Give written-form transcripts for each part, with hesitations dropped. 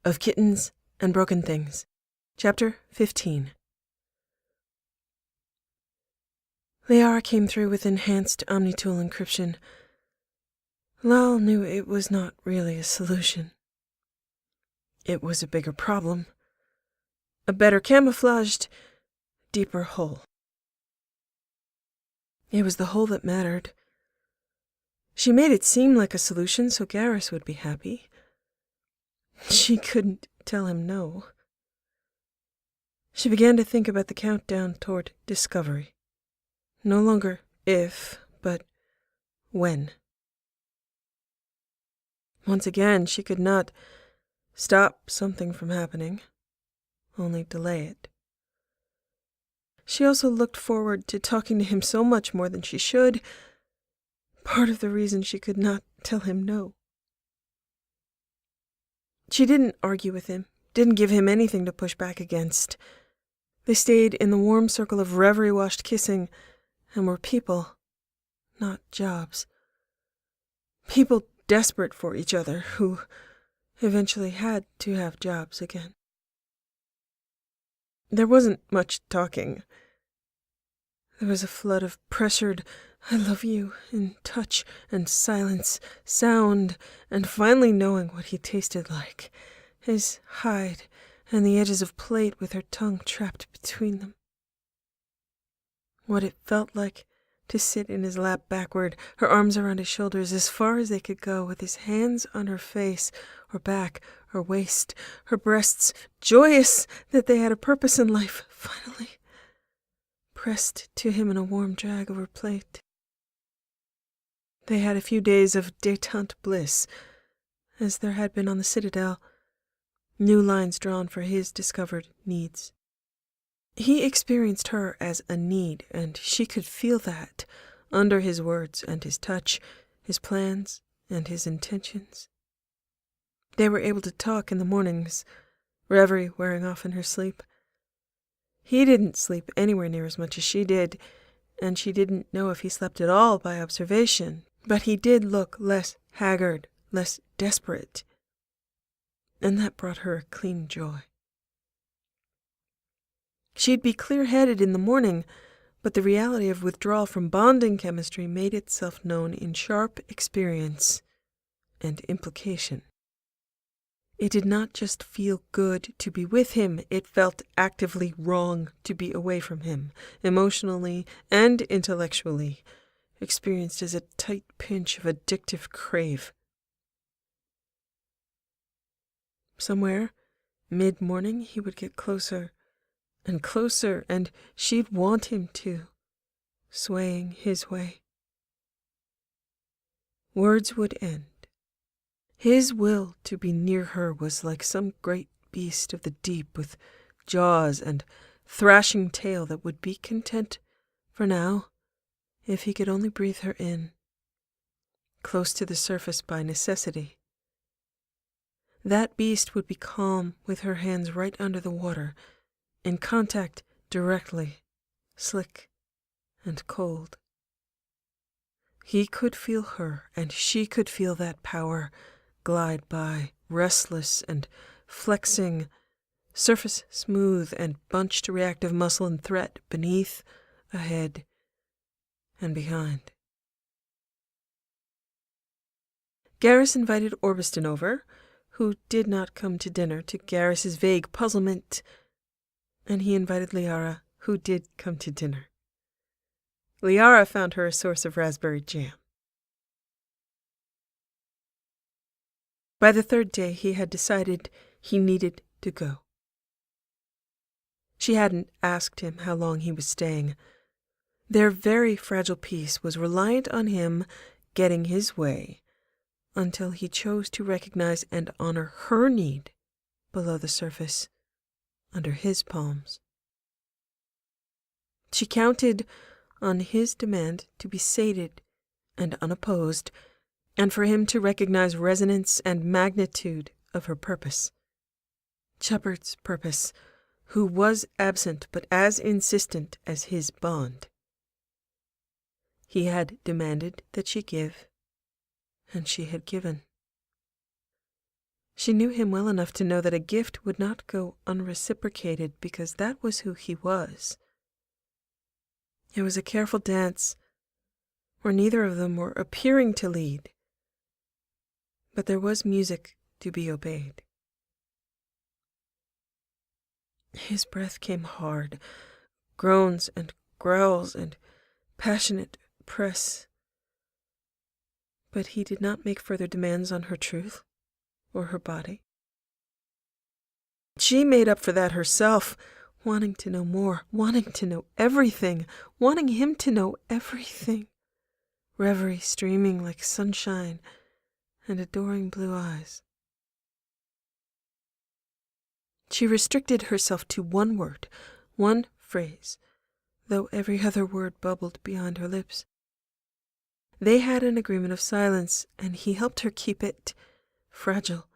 of Kittens and Broken Things. Chapter 15. Liara came through with enhanced Omnitool encryption. Lal knew it was not really a solution. It was a bigger problem. A better camouflaged, deeper hole. It was the hole that mattered. She made it seem like a solution so Garrus would be happy. She couldn't tell him no. She began to think about the countdown toward discovery. No longer if, but when. Once again, she could not stop something from happening, only delay it. She also looked forward to talking to him so much more than she should, part of the reason she could not tell him no. She didn't argue with him, didn't give him anything to push back against. They stayed in the warm circle of reverie-washed kissing and were people, not jobs. People desperate for each other who eventually had to have jobs again. There wasn't much talking. There was a flood of pressured "I love you" in touch and silence, sound, and finally knowing what he tasted like, his hide and the edges of plate with her tongue trapped between them. What it felt like to sit in his lap backward, her arms around his shoulders as far as they could go, with his hands on her face, or back, or waist, her breasts, joyous that they had a purpose in life, finally, pressed to him in a warm drag of her plate. They had a few days of détente bliss, as there had been on the Citadel, new lines drawn for his discovered needs. He experienced her as a need, and she could feel that under his words and his touch, his plans and his intentions. They were able to talk in the mornings, reverie wearing off in her sleep. He didn't sleep anywhere near as much as she did, and she didn't know if he slept at all by observation, but he did look less haggard, less desperate, and that brought her a clean joy. She'd be clear-headed in the morning, but the reality of withdrawal from bonding chemistry made itself known in sharp experience and implication. It did not just feel good to be with him, it felt actively wrong to be away from him, emotionally and intellectually, experienced as a tight pinch of addictive crave. Somewhere, mid-morning, he would get closer and closer, and she'd want him to, swaying his way. Words would end. His will to be near her was like some great beast of the deep with jaws and thrashing tail that would be content for now if he could only breathe her in, close to the surface by necessity. That beast would be calm with her hands right under the water, in contact directly, slick and cold. He could feel her, and she could feel that power glide by, restless and flexing, surface smooth and bunched reactive muscle and threat beneath, ahead, and behind. Garrus invited Orbiston over, who did not come to dinner to Garrus's vague puzzlement, and he invited Liara, who did come to dinner. Liara found her a source of raspberry jam. By the third day, he had decided he needed to go. She hadn't asked him how long he was staying. Their very fragile peace was reliant on him getting his way until he chose to recognize and honor her need below the surface, under his palms. She counted on his demand to be sated and unopposed, and for him to recognize resonance and magnitude of her purpose. Shepard's purpose, who was absent but as insistent as his bond. He had demanded that she give, and she had given. She knew him well enough to know that a gift would not go unreciprocated because that was who he was. It was a careful dance where neither of them were appearing to lead, but there was music to be obeyed. His breath came hard, groans and growls and passionate press, but he did not make further demands on her truth or her body. She made up for that herself, wanting to know more, wanting to know everything, wanting him to know everything. Reverie streaming like sunshine and adoring blue eyes. She restricted herself to one word, one phrase, though every other word bubbled behind her lips. They had an agreement of silence, and he helped her keep it, fragile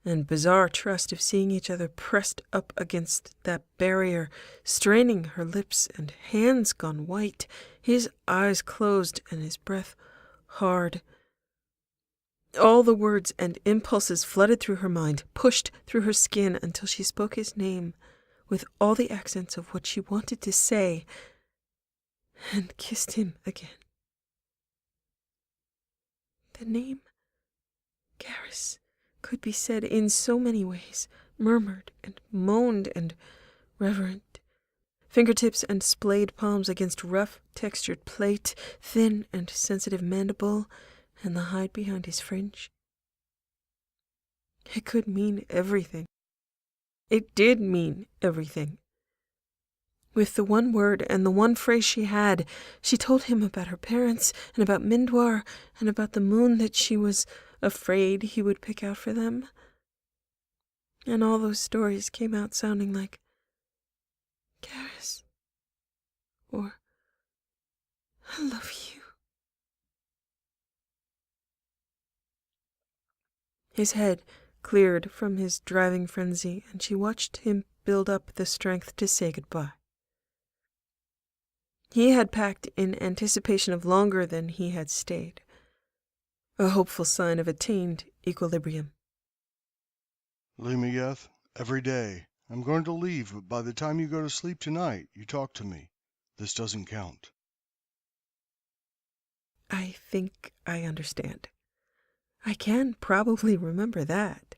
and bizarre trust of seeing each other pressed up against that barrier, straining her lips and hands gone white, his eyes closed and his breath hard. All the words and impulses flooded through her mind, pushed through her skin until she spoke his name with all the accents of what she wanted to say, and kissed him again. The name Garrus could be said in so many ways, murmured and moaned and reverent. Fingertips and splayed palms against rough, textured plate, thin and sensitive mandible, and the hide behind his fringe. It could mean everything. It did mean everything. With the one word and the one phrase she had, she told him about her parents and about Mindwar and about the moon that she was afraid he would pick out for them. And all those stories came out sounding like Garrus, or I love you. His head cleared from his driving frenzy, and she watched him build up the strength to say goodbye. He had packed in anticipation of longer than he had stayed, a hopeful sign of attained equilibrium. Lemeyeth, every day. I'm going to leave, but by the time you go to sleep tonight, you talk to me. This doesn't count. I think I understand. I can probably remember that.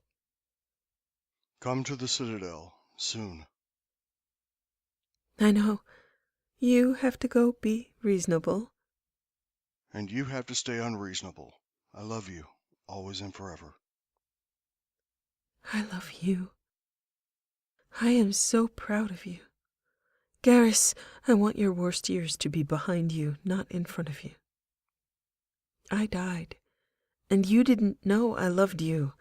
Come to the Citadel, soon. I know. You have to go be reasonable. And you have to stay unreasonable. I love you, always and forever. I love you. I am so proud of you. Garrus, I want your worst years to be behind you, not in front of you. I died, and you didn't know I loved you.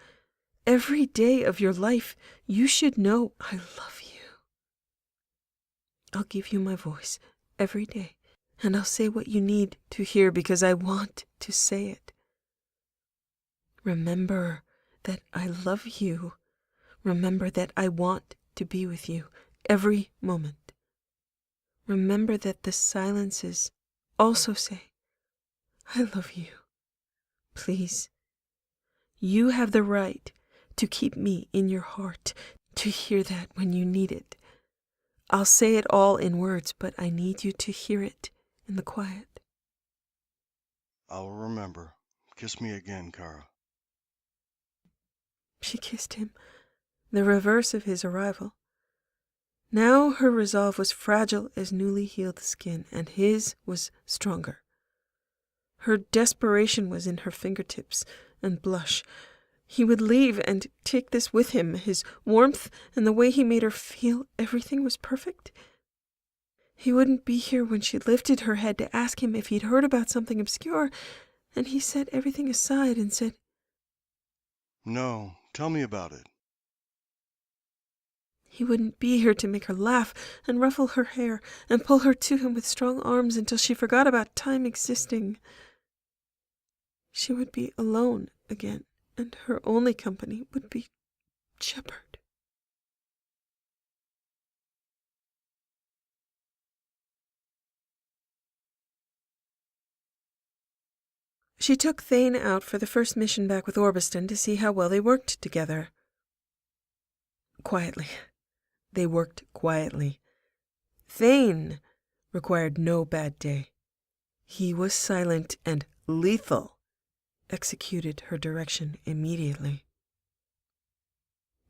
Every day of your life, you should know I love you. I'll give you my voice every day, and I'll say what you need to hear because I want to say it. Remember that I love you. Remember that I want to be with you every moment. Remember that the silences also say, I love you. Please. You have the right to keep me in your heart, to hear that when you need it. I'll say it all in words, but I need you to hear it in the quiet. I'll remember. Kiss me again, Kara. She kissed him, the reverse of his arrival. Now her resolve was fragile as newly healed skin, and his was stronger. Her desperation was in her fingertips and blush. He would leave and take this with him, his warmth and the way he made her feel everything was perfect. He wouldn't be here when she lifted her head to ask him if he'd heard about something obscure, and he set everything aside and said, No, tell me about it. He wouldn't be here to make her laugh and ruffle her hair and pull her to him with strong arms until she forgot about time existing. She would be alone again, and her only company would be Shepard. She took Thane out for the first mission back with Orbiston to see how well they worked together. Quietly. They worked quietly. Thane required no bad day. He was silent and lethal. Executed her direction immediately.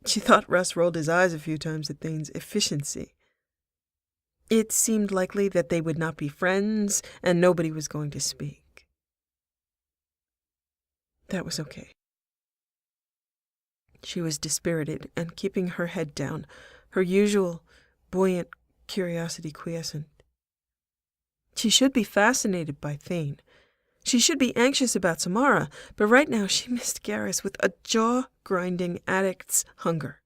She thought Russ rolled his eyes a few times at Thane's efficiency. It seemed likely that they would not be friends, and nobody was going to speak. That was okay. She was dispirited and keeping her head down, her usual buoyant curiosity quiescent. She should be fascinated by Thane. She should be anxious about Samara, but right now she missed Garrus with a jaw-grinding addict's hunger.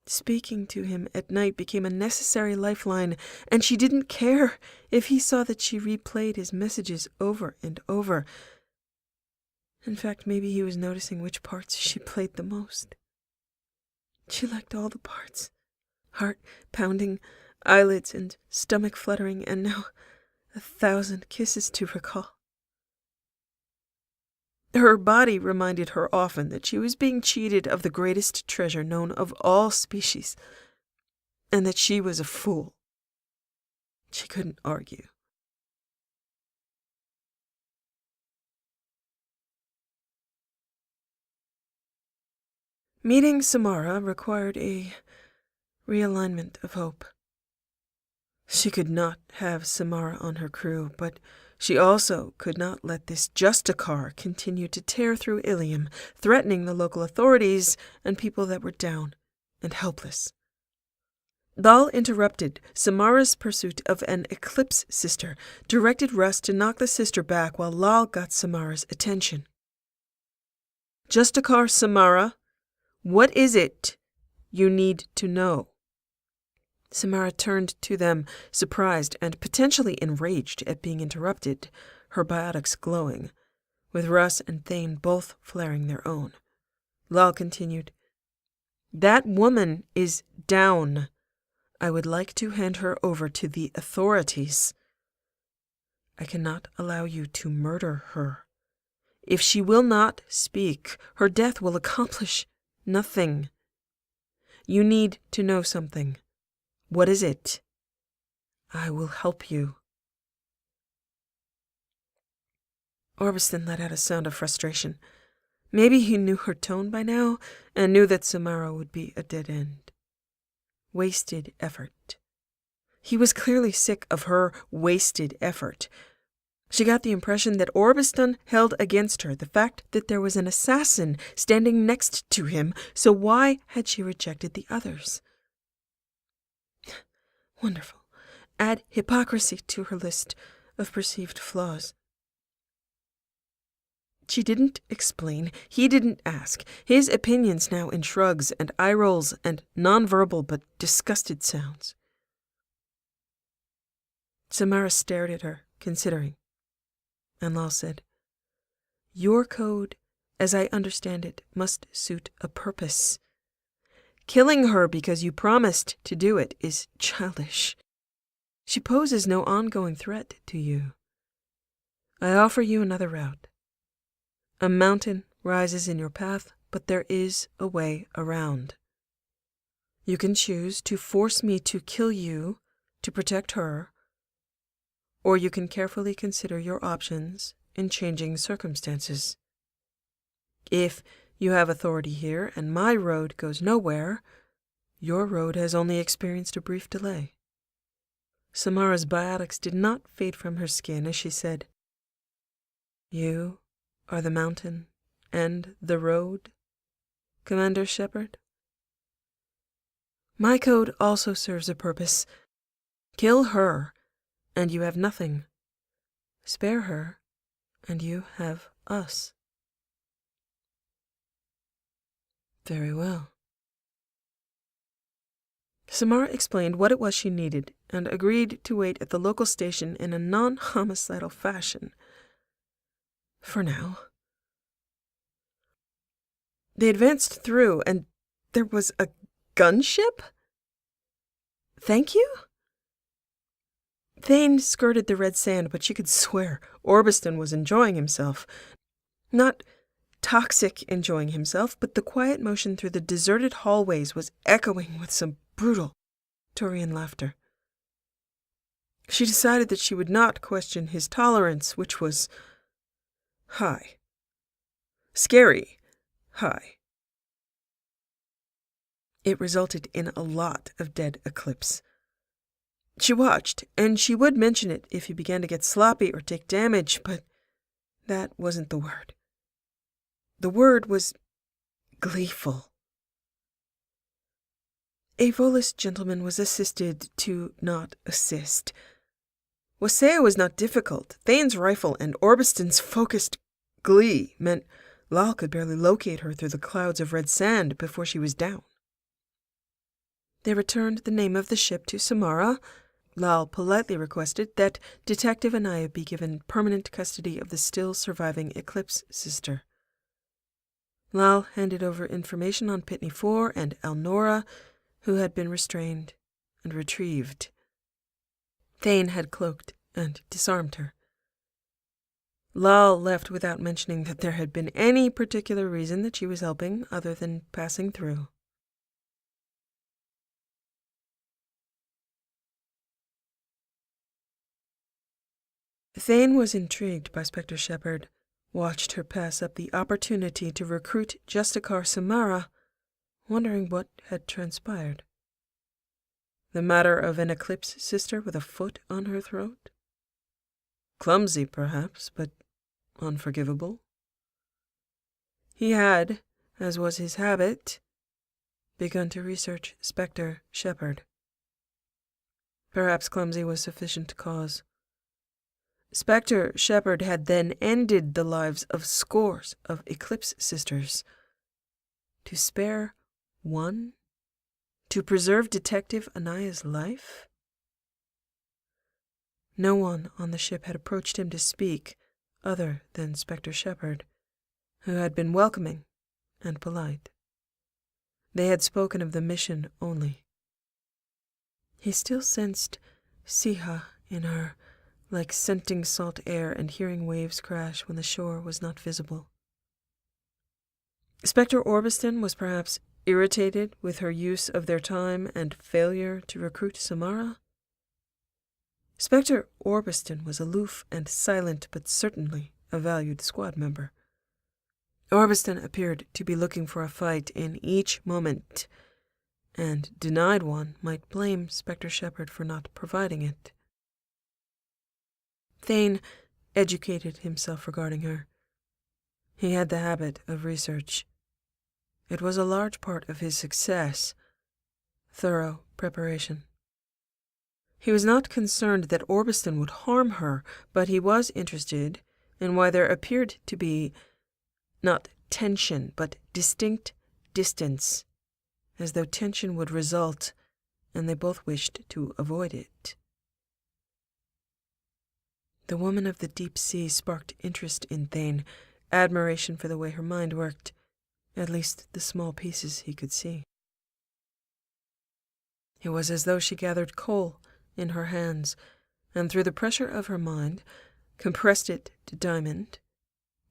Speaking to him at night became a necessary lifeline, and she didn't care if he saw that she replayed his messages over and over. In fact, maybe he was noticing which parts she played the most. She liked all the parts. Heart pounding, eyelids and stomach fluttering, and now 1,000 kisses to recall. Her body reminded her often that she was being cheated of the greatest treasure known of all species, and that she was a fool. She couldn't argue. Meeting Samara required a realignment of hope. She could not have Samara on her crew, but she also could not let this Justicar continue to tear through Ilium, threatening the local authorities and people that were down and helpless. Dahl interrupted Samara's pursuit of an Eclipse sister, directed Russ to knock the sister back while Lal got Samara's attention. Justicar Samara, what is it you need to know? Samara turned to them, surprised and potentially enraged at being interrupted, her biotics glowing, with Russ and Thane both flaring their own. Lal continued, "That woman is down. I would like to hand her over to the authorities. I cannot allow you to murder her. If she will not speak, her death will accomplish nothing. You need to know something. What is it? I will help you." Orbiston let out a sound of frustration. Maybe he knew her tone by now, and knew that Samara would be a dead end. Wasted effort. He was clearly sick of her wasted effort. She got the impression that Orbiston held against her the fact that there was an assassin standing next to him, so why had she rejected the others? Wonderful. Add hypocrisy to her list of perceived flaws. She didn't explain. He didn't ask. His opinions now in shrugs and eye rolls and nonverbal but disgusted sounds. Samara stared at her, considering. And Lal said, "Your code, as I understand it, must suit a purpose. Killing her because you promised to do it is childish. She poses no ongoing threat to you. I offer you another route. A mountain rises in your path, but there is a way around. You can choose to force me to kill you to protect her, or you can carefully consider your options in changing circumstances. If you have authority here and my road goes nowhere, your road has only experienced a brief delay." Samara's biotics did not fade from her skin as she said, "You are the mountain and the road, Commander Shepard? My code also serves a purpose. Kill her, and you have nothing. Spare her, and you have us." "Very well." Samara explained what it was she needed, and agreed to wait at the local station in a non-homicidal fashion. For now. They advanced through, and there was a gunship? "Thank you?" Thane skirted the red sand, but she could swear Orbiston was enjoying himself. Not toxic enjoying himself, but the quiet motion through the deserted hallways was echoing with some brutal Taurian laughter. She decided that she would not question his tolerance, which was high. Scary high. It resulted in a lot of dead eclipse. She watched, and she would mention it if he began to get sloppy or take damage, but that wasn't the word. The word was gleeful. A Volus gentleman was assisted to not assist. Wasea was not difficult. Thane's rifle and Orbiston's focused glee meant Lal could barely locate her through the clouds of red sand before she was down. They returned the name of the ship to Samara. Lal politely requested that Detective Anaya be given permanent custody of the still surviving Eclipse sister. Lal handed over information on Pitney 4 and Elnora, who had been restrained and retrieved. Thane had cloaked and disarmed her. Lal left without mentioning that there had been any particular reason that she was helping other than passing through. Thane was intrigued by Spectre Shepard, watched her pass up the opportunity to recruit Justicar Samara, wondering what had transpired. The matter of an Eclipse sister with a foot on her throat? Clumsy, perhaps, but unforgivable. He had, as was his habit, begun to research Spectre Shepard. Perhaps clumsy was sufficient cause. Spectre Shepard had then ended the lives of scores of Eclipse sisters. To spare one? To preserve Detective Anaya's life? No one on the ship had approached him to speak, other than Spectre Shepard, who had been welcoming and polite. They had spoken of the mission only. He still sensed Siha in her, like scenting salt air and hearing waves crash when the shore was not visible. Spectre Orbiston was perhaps irritated with her use of their time and failure to recruit Samara. Spectre Orbiston was aloof and silent, but certainly a valued squad member. Orbiston appeared to be looking for a fight in each moment, and denied one might blame Spectre Shepard for not providing it. Thane educated himself regarding her. He had the habit of research. It was a large part of his success, thorough preparation. He was not concerned that Orbiston would harm her, but he was interested in why there appeared to be not tension, but distinct distance, as though tension would result, and they both wished to avoid it. The woman of the deep sea sparked interest in Thane, admiration for the way her mind worked, at least the small pieces he could see. It was as though she gathered coal in her hands, and through the pressure of her mind, compressed it to diamond,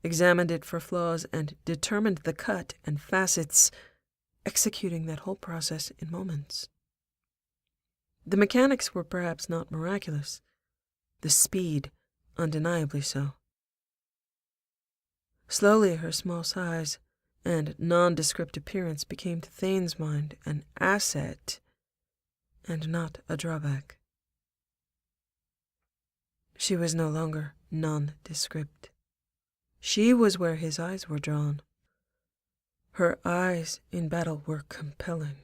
examined it for flaws, and determined the cut and facets, executing that whole process in moments. The mechanics were perhaps not miraculous, the speed undeniably so. Slowly her small size and nondescript appearance became to Thane's mind an asset and not a drawback. She was no longer nondescript. She was where his eyes were drawn. Her eyes in battle were compelling.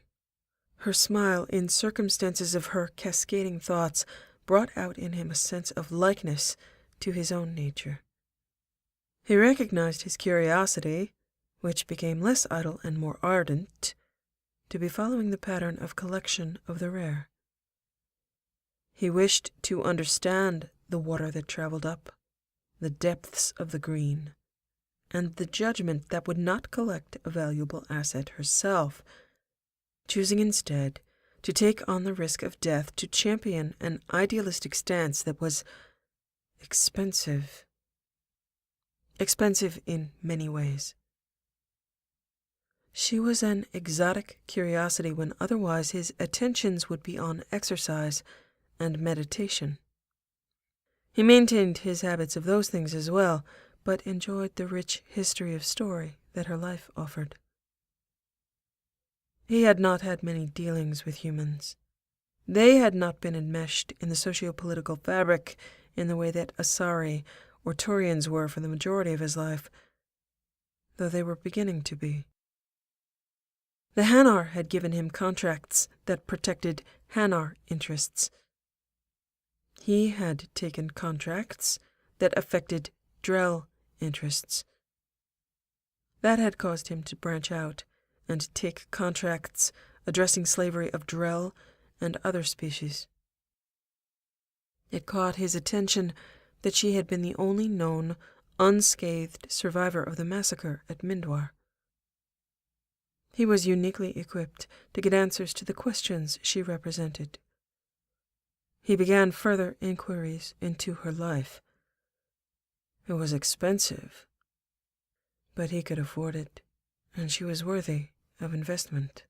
Her smile, in circumstances of her cascading thoughts, brought out in him a sense of likeness to his own nature. He recognized his curiosity, which became less idle and more ardent, to be following the pattern of collection of the rare. He wished to understand the water that traveled up, the depths of the green, and the judgment that would not collect a valuable asset herself, choosing instead to take on the risk of death to champion an idealistic stance that was expensive. Expensive in many ways. She was an exotic curiosity when otherwise his attentions would be on exercise and meditation. He maintained his habits of those things as well, but enjoyed the rich history of story that her life offered. He had not had many dealings with humans. They had not been enmeshed in the socio-political fabric in the way that Asari or Turians were for the majority of his life, though they were beginning to be. The Hanar had given him contracts that protected Hanar interests. He had taken contracts that affected Drell interests. That had caused him to branch out and take contracts addressing slavery of Drell and other species. It caught his attention that she had been the only known, unscathed survivor of the massacre at Mindwar. He was uniquely equipped to get answers to the questions she represented. He began further inquiries into her life. It was expensive, but he could afford it, and she was worthy of investment.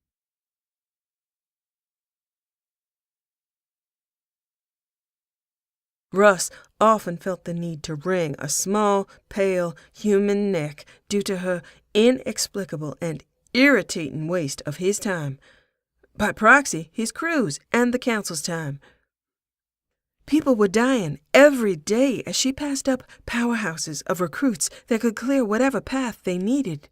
Russ often felt the need to wring a small, pale, human neck due to her inexplicable and irritating waste of his time. By proxy, his crew's and the council's time. People were dying every day as she passed up powerhouses of recruits that could clear whatever path they needed.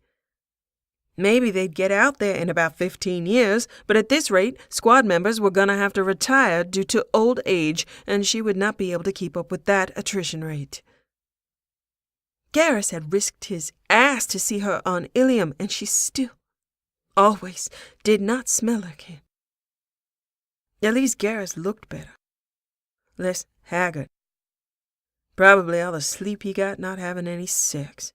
Maybe they'd get out there in about 15 years, but at this rate, squad members were gonna have to retire due to old age, and she would not be able to keep up with that attrition rate. Garrus had risked his ass to see her on Ilium, and she still, always, did not smell like him. At least Garrus looked better. Less haggard. Probably all the sleep he got not having any sex.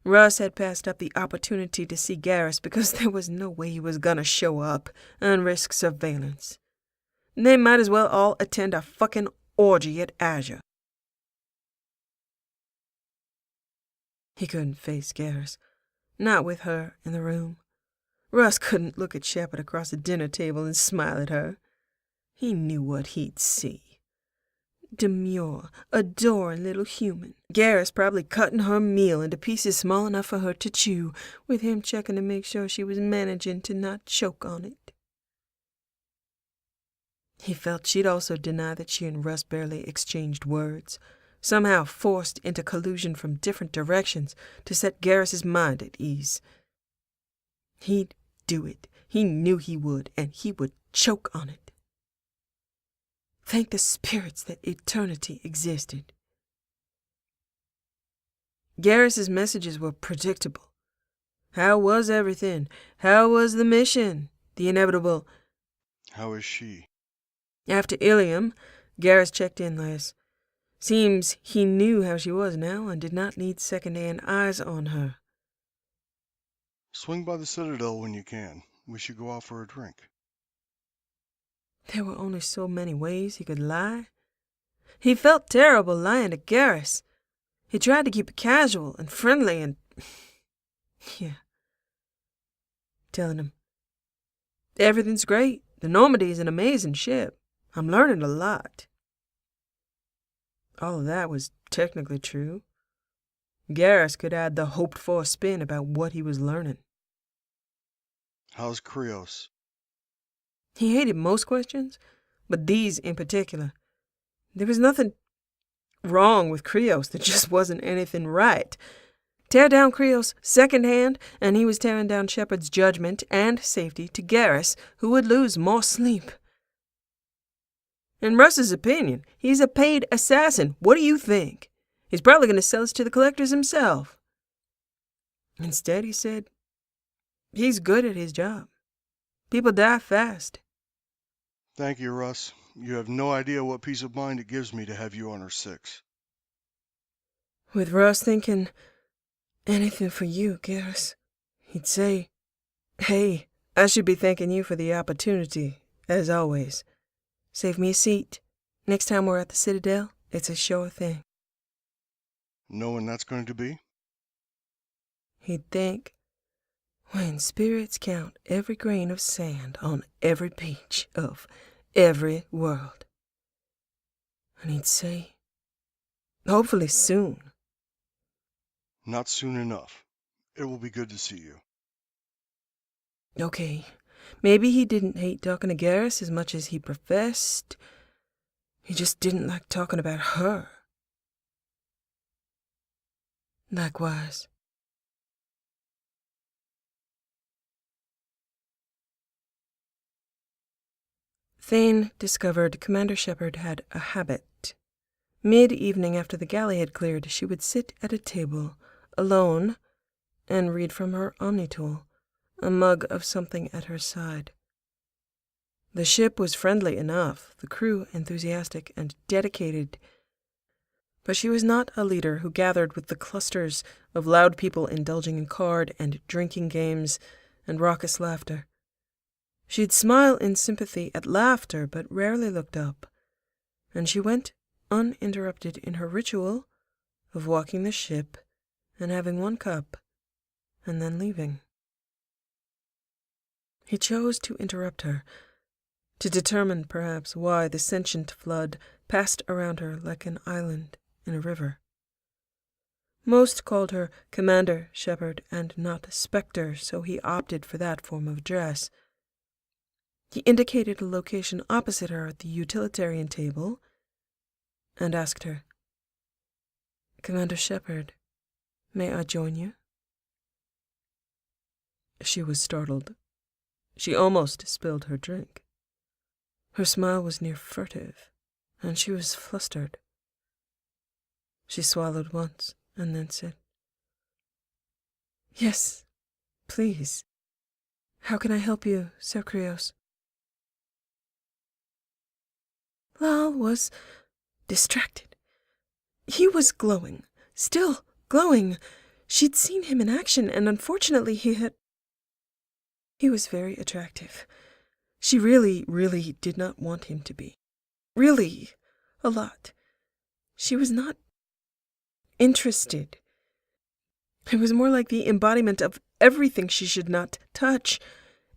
Russ had passed up the opportunity to see Garrus because there was no way he was gonna show up and risk surveillance. They might as well all attend a fucking orgy at Azure. He couldn't face Garrus, not with her in the room. Russ couldn't look at Shepard across the dinner table and smile at her. He knew what he'd see. Demure, adoring little human. Garrus probably cutting her meal into pieces small enough for her to chew, with him checking to make sure she was managing to not choke on it. He felt she'd also deny that she and Russ barely exchanged words, somehow forced into collusion from different directions to set Garrus's mind at ease. He'd do it. He knew he would, and he would choke on it. Thank the spirits that eternity existed. Garrus's messages were predictable. How was everything? How was the mission? The inevitable, How is she? After Ilium, Garrus checked in less. Seems he knew how she was now and did not need second-hand eyes on her. Swing by the Citadel when you can. We should go out for a drink. There were only so many ways he could lie. He felt terrible lying to Garrus. He tried to keep it casual and friendly and... yeah. Telling him, everything's great. The Normandy's an amazing ship. I'm learning a lot. All of that was technically true. Garrus could add the hoped-for spin about what he was learning. How's Krios? He hated most questions, but these in particular. There was nothing wrong with Krios. There just wasn't anything right. Tear down Krios secondhand, and he was tearing down Shepard's judgment and safety to Garrus, who would lose more sleep. In Russ's opinion, he's a paid assassin. What do you think? He's probably going to sell us to the collectors himself. Instead, he said, he's good at his job. People die fast. Thank you, Russ. You have no idea what peace of mind it gives me to have you on our six. With Russ thinking, anything for you, Garrus, he'd say, hey, I should be thanking you for the opportunity, as always. Save me a seat. Next time we're at the Citadel, it's a sure thing. Know when that's going to be? He'd think, When spirits count every grain of sand on every beach of every world. And he'd say, hopefully soon. Not soon enough. It will be good to see you. Okay, maybe he didn't hate talking to Garrus as much as he professed. He just didn't like talking about her. Likewise. Thane discovered Commander Shepard had a habit. Mid-evening after the galley had cleared, she would sit at a table, alone, and read from her omnitool, a mug of something at her side. The ship was friendly enough, the crew enthusiastic and dedicated, but she was not a leader who gathered with the clusters of loud people indulging in card and drinking games and raucous laughter. She'd smile in sympathy at laughter, but rarely looked up, and she went uninterrupted in her ritual of walking the ship and having one cup, and then leaving. He chose to interrupt her, to determine, perhaps, why the sentient flood passed around her like an island in a river. Most called her Commander Shepard and not Spectre, so he opted for that form of address. He indicated a location opposite her at the utilitarian table and asked her, "Commander Shepard, may I join you?" She was startled. She almost spilled her drink. Her smile was near furtive, and she was flustered. She swallowed once and then said, "Yes, please. How can I help you, Sir Krios?" Lal was distracted. He was glowing, still glowing. She'd seen him in action, and unfortunately he was very attractive. She really, really did not want him to be. Really, a lot. She was not interested. It was more like the embodiment of everything she should not touch.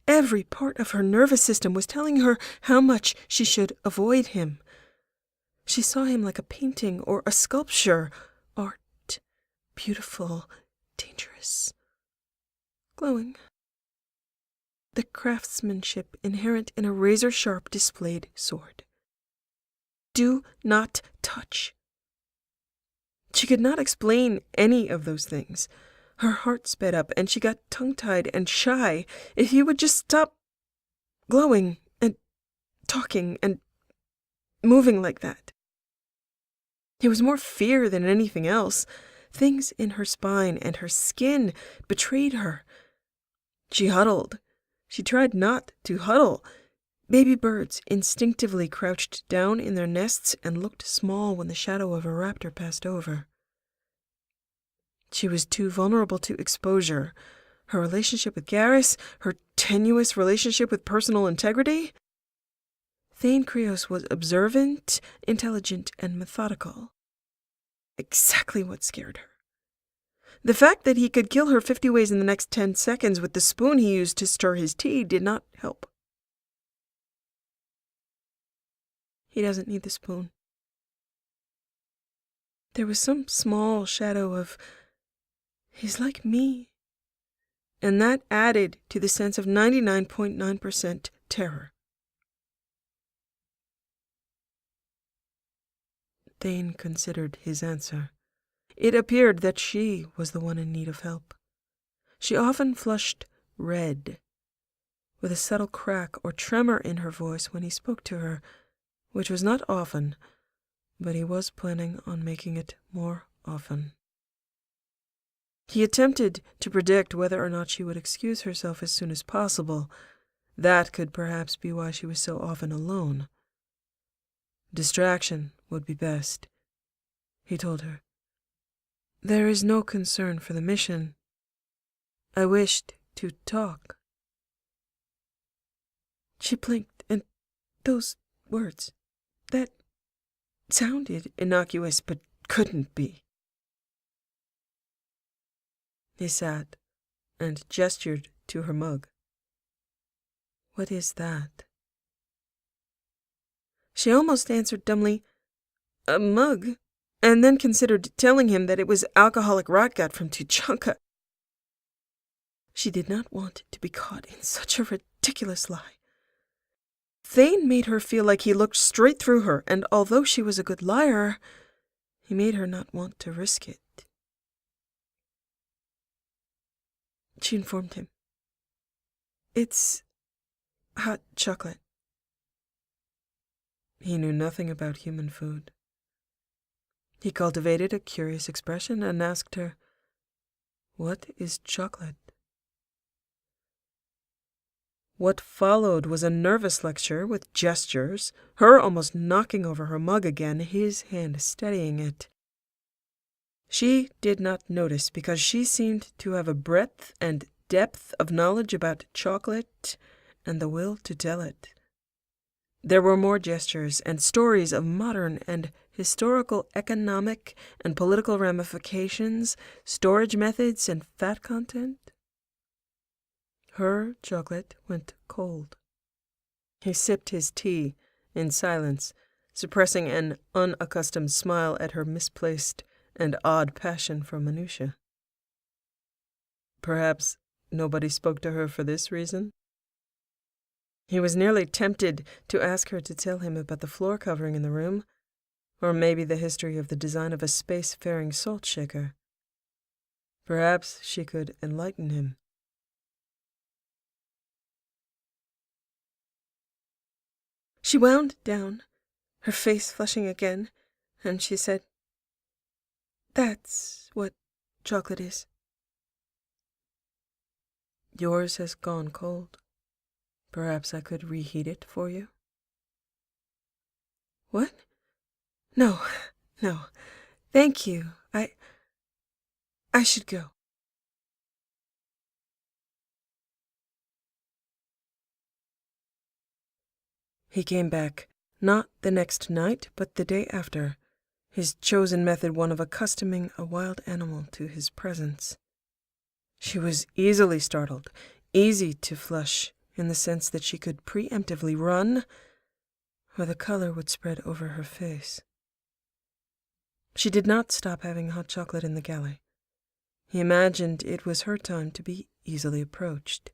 Every part of her nervous system was telling her how much she should avoid him. She saw him like a painting or a sculpture. Art. Beautiful. Dangerous. Glowing. The craftsmanship inherent in a razor-sharp displayed sword. Do not touch. She could not explain any of those things. Her heart sped up, and she got tongue-tied and shy. If he would just stop glowing and talking and moving like that. It was more fear than anything else. Things in her spine and her skin betrayed her. She huddled. She tried not to huddle. Baby birds instinctively crouched down in their nests and looked small when the shadow of a raptor passed over. She was too vulnerable to exposure. Her relationship with Garrus, her tenuous relationship with personal integrity. Thane Krios was observant, intelligent, and methodical. Exactly what scared her. The fact that he could kill her 50 ways in the next 10 seconds with the spoon he used to stir his tea did not help. He doesn't need the spoon. There was some small shadow of, he's like me. And that added to the sense of 99.9% terror. Thane considered his answer. It appeared that she was the one in need of help. She often flushed red, with a subtle crack or tremor in her voice when he spoke to her, which was not often, but he was planning on making it more often. He attempted to predict whether or not she would excuse herself as soon as possible. That could perhaps be why she was so often alone. Distraction would be best, he told her. There is no concern for the mission. I wished to talk. She blinked, and those words, that sounded innocuous but couldn't be. He sat and gestured to her mug. "What is that?" She almost answered dumbly, "A mug," and then considered telling him that it was alcoholic rotgut from Tuchanka. She did not want to be caught in such a ridiculous lie. Thane made her feel like he looked straight through her, and although she was a good liar, he made her not want to risk it. She informed him, "It's hot chocolate." He knew nothing about human food. He cultivated a curious expression and asked her, "What is chocolate?" What followed was a nervous lecture with gestures, her almost knocking over her mug again, his hand steadying it. She did not notice because she seemed to have a breadth and depth of knowledge about chocolate and the will to tell it. There were more gestures and stories of modern and historical economic and political ramifications, storage methods, and fat content. Her chocolate went cold. He sipped his tea in silence, suppressing an unaccustomed smile at her misplaced and odd passion for minutiae. Perhaps nobody spoke to her for this reason? He was nearly tempted to ask her to tell him about the floor covering in the room, or maybe the history of the design of a space-faring salt shaker. Perhaps she could enlighten him. She wound down, her face flushing again, and she said, "That's what chocolate is." "Yours has gone cold. Perhaps I could reheat it for you." "What? No, no. Thank you. I should go." He came back, not the next night, but the day after, his chosen method one of accustoming a wild animal to his presence. She was easily startled, easy to flush, in the sense that she could preemptively run, or the color would spread over her face. She did not stop having hot chocolate in the galley. He imagined it was her time to be easily approached.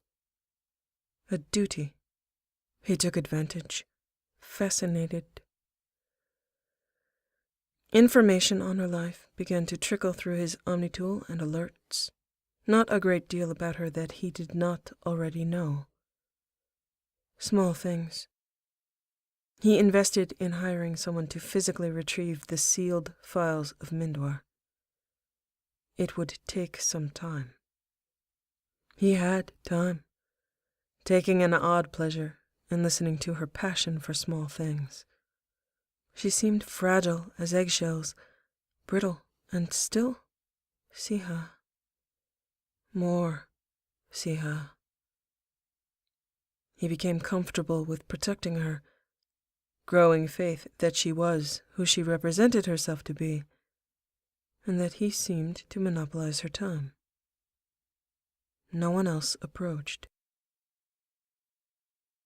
A duty. He took advantage, fascinated. Information on her life began to trickle through his omnitool and alerts. Not a great deal about her that he did not already know. Small things. He invested in hiring someone to physically retrieve the sealed files of Mindwar. It would take some time. He had time, taking an odd pleasure in listening to her passion for small things. She seemed fragile as eggshells, brittle, and still Siha. More Siha. He became comfortable with protecting her, growing faith that she was who she represented herself to be, and that he seemed to monopolize her time. No one else approached.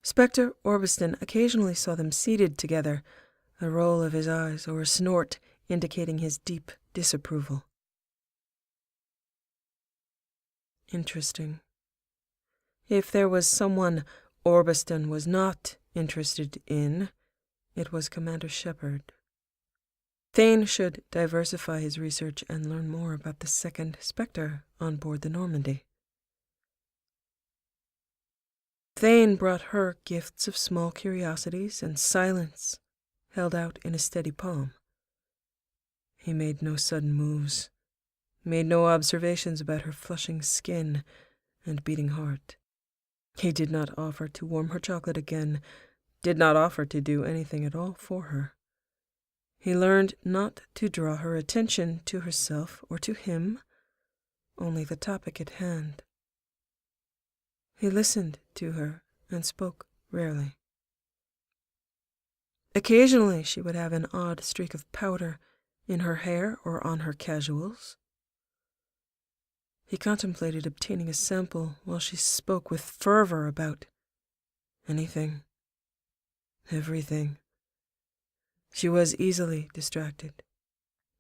Spectre Orbiston occasionally saw them seated together, a roll of his eyes or a snort indicating his deep disapproval. Interesting. If there was someone Orbiston was not interested in, it was Commander Shepard. Thane should diversify his research and learn more about the second Spectre on board the Normandy. Thane brought her gifts of small curiosities and silence, held out in a steady palm. He made no sudden moves, made no observations about her flushing skin and beating heart. He did not offer to warm her chocolate again, did not offer to do anything at all for her. He learned not to draw her attention to herself or to him, only the topic at hand. He listened to her and spoke rarely. Occasionally she would have an odd streak of powder in her hair or on her casuals. He contemplated obtaining a sample while she spoke with fervor about anything, everything. She was easily distracted.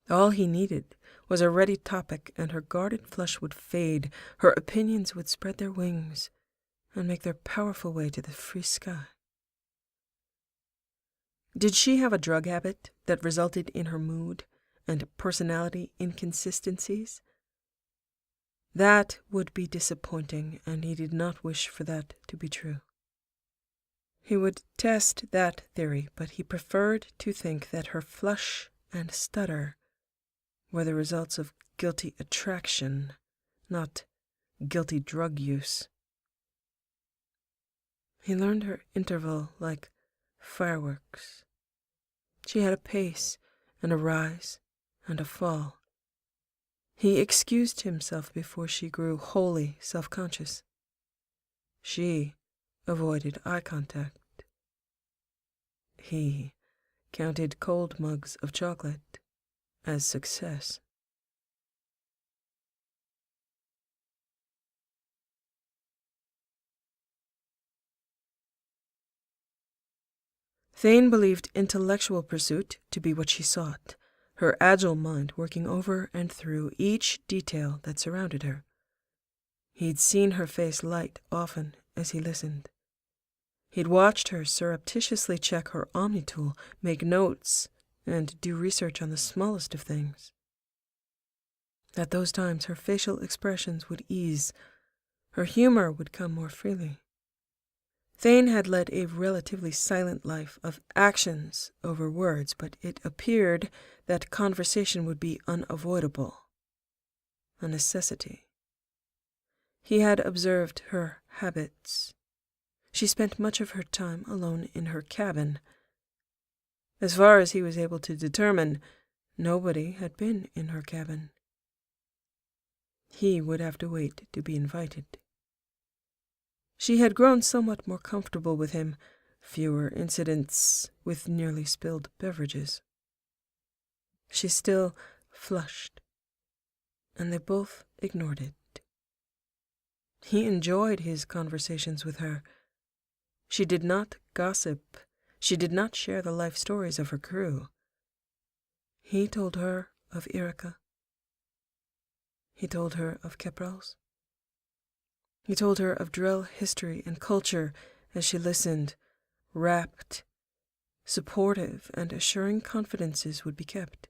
All he needed was a ready topic, and her guarded flush would fade, her opinions would spread their wings and make their powerful way to the free sky. Did she have a drug habit that resulted in her mood and personality inconsistencies? That would be disappointing, and he did not wish for that to be true. He would test that theory, but he preferred to think that her flush and stutter were the results of guilty attraction, not guilty drug use. He learned her interval like fireworks. She had a pace and a rise and a fall. He excused himself before she grew wholly self-conscious. She avoided eye contact. He counted cold mugs of chocolate as success. Thane believed intellectual pursuit to be what she sought, her agile mind working over and through each detail that surrounded her. He'd seen her face light often as he listened. He'd watched her surreptitiously check her Omni-tool, make notes, and do research on the smallest of things. At those times, her facial expressions would ease. Her humor would come more freely. Thane had led a relatively silent life of actions over words, but it appeared that conversation would be unavoidable, a necessity. He had observed her habits. She spent much of her time alone in her cabin. As far as he was able to determine, nobody had been in her cabin. He would have to wait to be invited. She had grown somewhat more comfortable with him, fewer incidents with nearly spilled beverages. She still flushed, and they both ignored it. He enjoyed his conversations with her. She did not gossip. She did not share the life stories of her crew. He told her of Irikah. He told her of Keprals. He told her of Drell history and culture as she listened, rapt, supportive, and assuring confidences would be kept.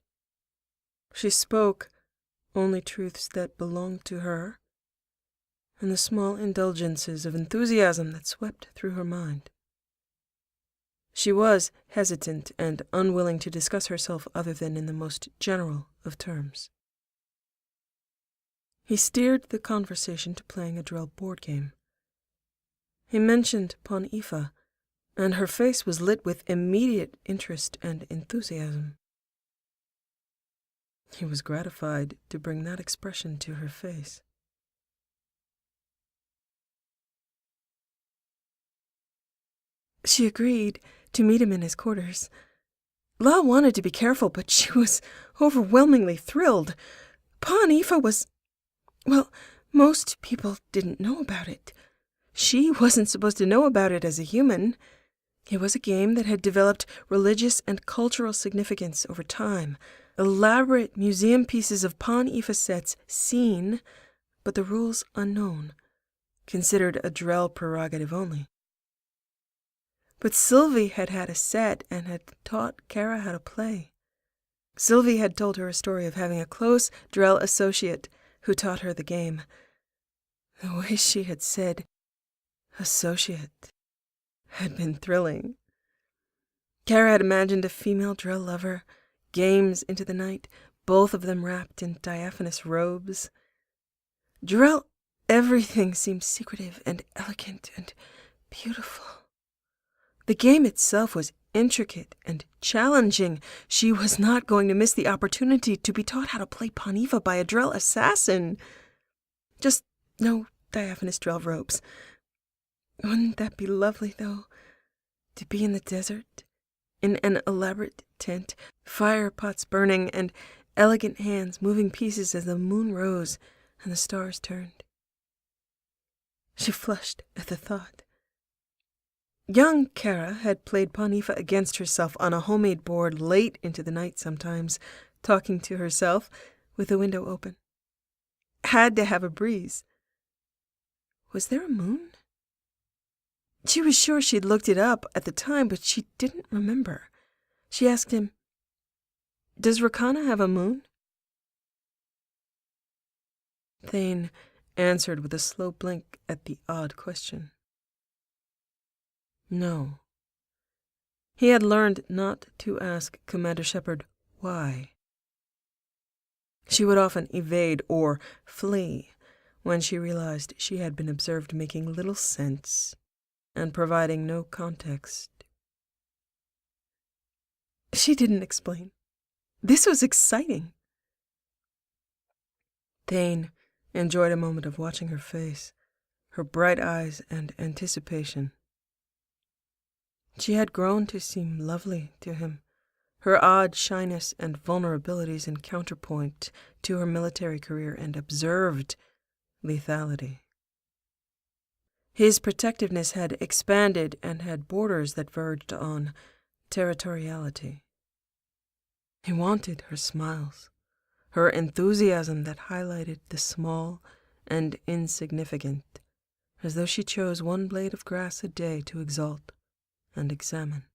She spoke only truths that belonged to her, and the small indulgences of enthusiasm that swept through her mind. She was hesitant and unwilling to discuss herself other than in the most general of terms. He steered the conversation to playing a Drell board game. He mentioned Pon Ifa, and her face was lit with immediate interest and enthusiasm. He was gratified to bring that expression to her face. She agreed to meet him in his quarters. La wanted to be careful, but she was overwhelmingly thrilled. Pon Ifa was... Well, most people didn't know about it. She wasn't supposed to know about it as a human. It was a game that had developed religious and cultural significance over time. Elaborate museum pieces of Pon Ifa sets seen, but the rules unknown, considered a Drell prerogative only. But Sylvie had had a set and had taught Kara how to play. Sylvie had told her a story of having a close Drell associate who taught her the game. The way she had said associate had been thrilling. Kara had imagined a female Drell lover, games into the night, both of them wrapped in diaphanous robes. Drell, everything seemed secretive and elegant and beautiful. The game itself was intricate and challenging. She was not going to miss the opportunity to be taught how to play Pon Ifa by a Drell assassin. Just no diaphanous Drell robes. Wouldn't that be lovely, though? To be in the desert, in an elaborate tent, fire pots burning, and elegant hands moving pieces as the moon rose and the stars turned. She flushed at the thought. Young Kara had played Panifa against herself on a homemade board late into the night sometimes, talking to herself with the window open. Had to have a breeze. Was there a moon? She was sure she'd looked it up at the time, but she didn't remember. She asked him, "Does Rakana have a moon?" Thane answered with a slow blink at the odd question. No. He had learned not to ask Commander Shepard why. She would often evade or flee when she realized she had been observed making little sense and providing no context. She didn't explain. This was exciting. Thane enjoyed a moment of watching her face, her bright eyes and anticipation. She had grown to seem lovely to him, her odd shyness and vulnerabilities in counterpoint to her military career and observed lethality. His protectiveness had expanded and had borders that verged on territoriality. He wanted her smiles, her enthusiasm that highlighted the small and insignificant, as though she chose one blade of grass a day to exalt and examine.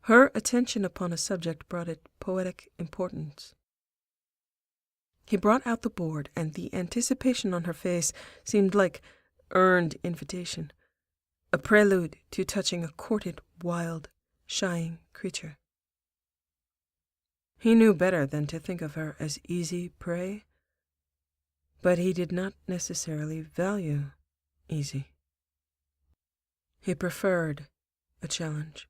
Her attention upon a subject brought it poetic importance. He brought out the board, and the anticipation on her face seemed like earned invitation, a prelude to touching a courted, wild, shying creature. He knew better than to think of her as easy prey, but he did not necessarily value easy. He preferred a challenge.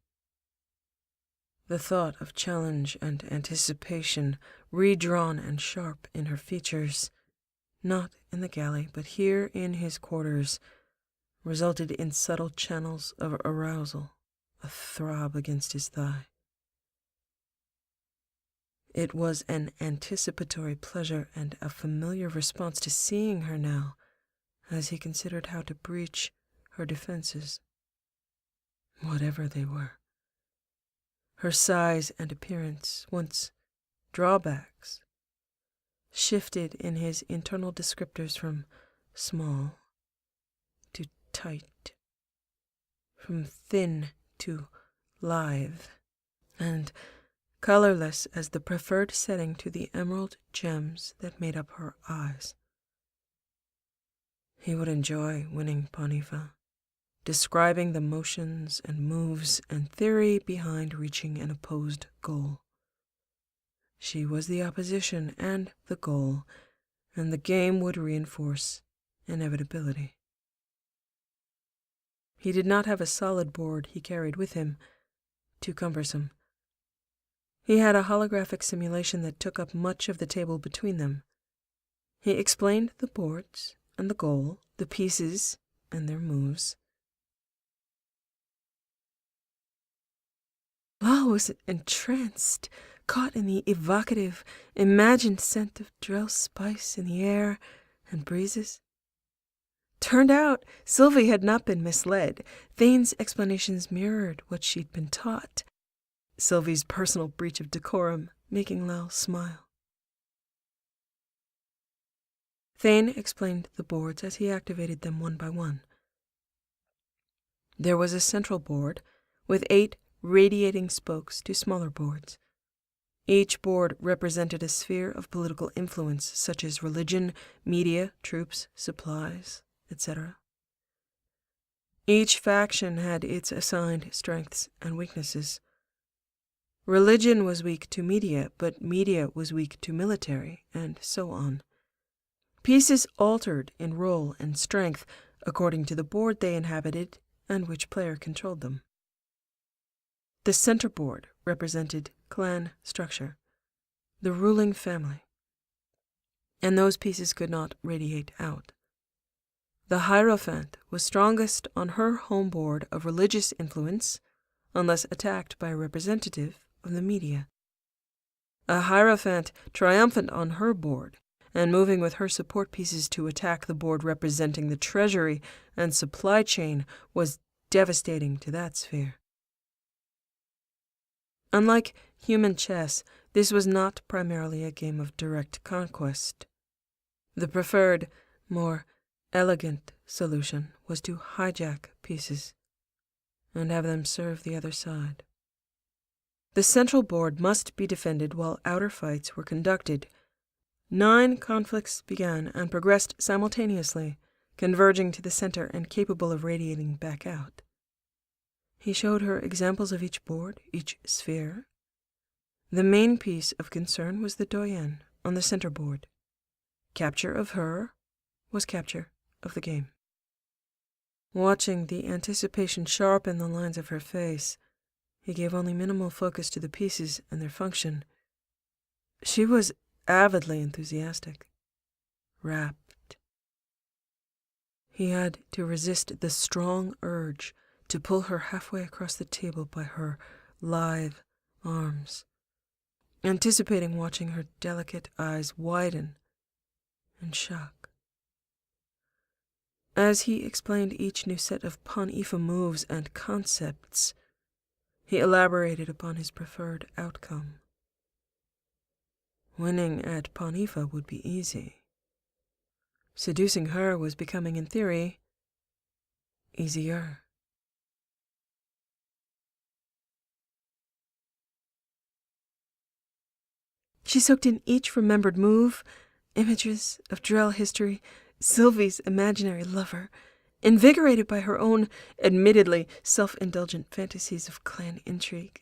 The thought of challenge and anticipation, redrawn and sharp in her features, not in the galley, but here in his quarters, resulted in subtle channels of arousal, a throb against his thigh. It was an anticipatory pleasure and a familiar response to seeing her now, as he considered how to breach her defenses, whatever they were. Her size and appearance, once drawbacks, shifted in his internal descriptors from small to tight, from thin to lithe, and colorless as the preferred setting to the emerald gems that made up her eyes. He would enjoy winning Panifa, describing the motions and moves and theory behind reaching an opposed goal. She was the opposition and the goal, and the game would reinforce inevitability. He did not have a solid board he carried with him, too cumbersome. He had a holographic simulation that took up much of the table between them. He explained the boards and the goal, the pieces and their moves. Law was entranced, caught in the evocative, imagined scent of drill spice in the air and breezes. Turned out, Sylvie had not been misled. Thane's explanations mirrored what she'd been taught. Sylvie's personal breach of decorum making Lal smile. Thane explained the boards as he activated them one by one. There was a central board with 8 radiating spokes to smaller boards. Each board represented a sphere of political influence, such as religion, media, troops, supplies, etc. Each faction had its assigned strengths and weaknesses. Religion was weak to media, but media was weak to military, and so on. Pieces altered in role and strength according to the board they inhabited and which player controlled them. The center board represented clan structure, the ruling family, and those pieces could not radiate out. The Hierophant was strongest on her home board of religious influence, unless attacked by a representative of the media. A Hierophant triumphant on her board, and moving with her support pieces to attack the board representing the treasury and supply chain was devastating to that sphere. Unlike human chess, this was not primarily a game of direct conquest. The preferred, more elegant solution was to hijack pieces and have them serve the other side. The central board must be defended while outer fights were conducted. 9 conflicts began and progressed simultaneously, converging to the center and capable of radiating back out. He showed her examples of each board, each sphere. The main piece of concern was the doyen on the center board. Capture of her was capture of the game. Watching the anticipation sharpen the lines of her face, he gave only minimal focus to the pieces and their function. She was avidly enthusiastic, rapt. He had to resist the strong urge to pull her halfway across the table by her lithe arms, anticipating watching her delicate eyes widen in shock. As he explained each new set of pawn-ifa moves and concepts, he elaborated upon his preferred outcome. Winning at pawn-ifa would be easy. Seducing her was becoming, in theory, easier. She soaked in each remembered move, images of Drell history, Sylvie's imaginary lover, invigorated by her own admittedly self-indulgent fantasies of clan intrigue.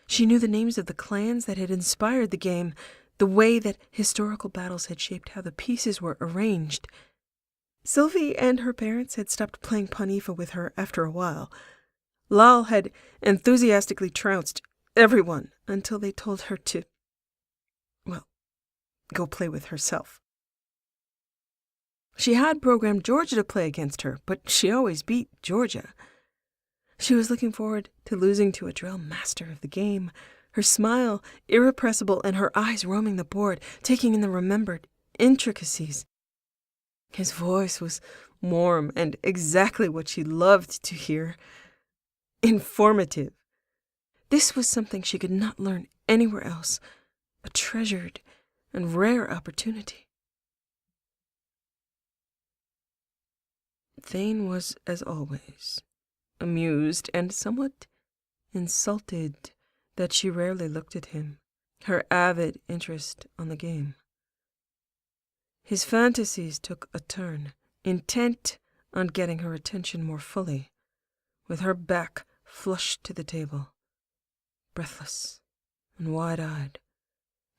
She knew the names of the clans that had inspired the game, the way that historical battles had shaped how the pieces were arranged. Sylvie and her parents had stopped playing pawn-ifa with her after a while. Lal had enthusiastically trounced everyone until they told her to, go play with herself. She had programmed Georgia to play against her, but she always beat Georgia. She was looking forward to losing to a Drell master of the game, her smile irrepressible and her eyes roaming the board, taking in the remembered intricacies. His voice was warm and exactly what she loved to hear. Informative. This was something she could not learn anywhere else, a treasured and rare opportunity. Thane was, as always, amused and somewhat insulted that she rarely looked at him, her avid interest on the game. His fantasies took a turn, intent on getting her attention more fully, with her back flushed to the table, breathless and wide-eyed,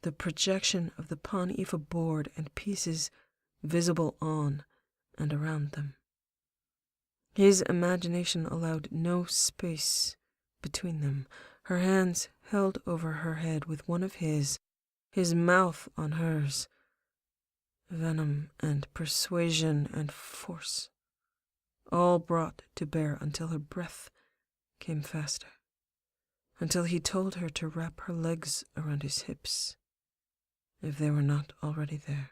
the projection of the pawn-ifa board and pieces visible on and around them. His imagination allowed no space between them, her hands held over her head with one of his mouth on hers. Venom and persuasion and force, all brought to bear until her breath came faster, until he told her to wrap her legs around his hips, if they were not already there.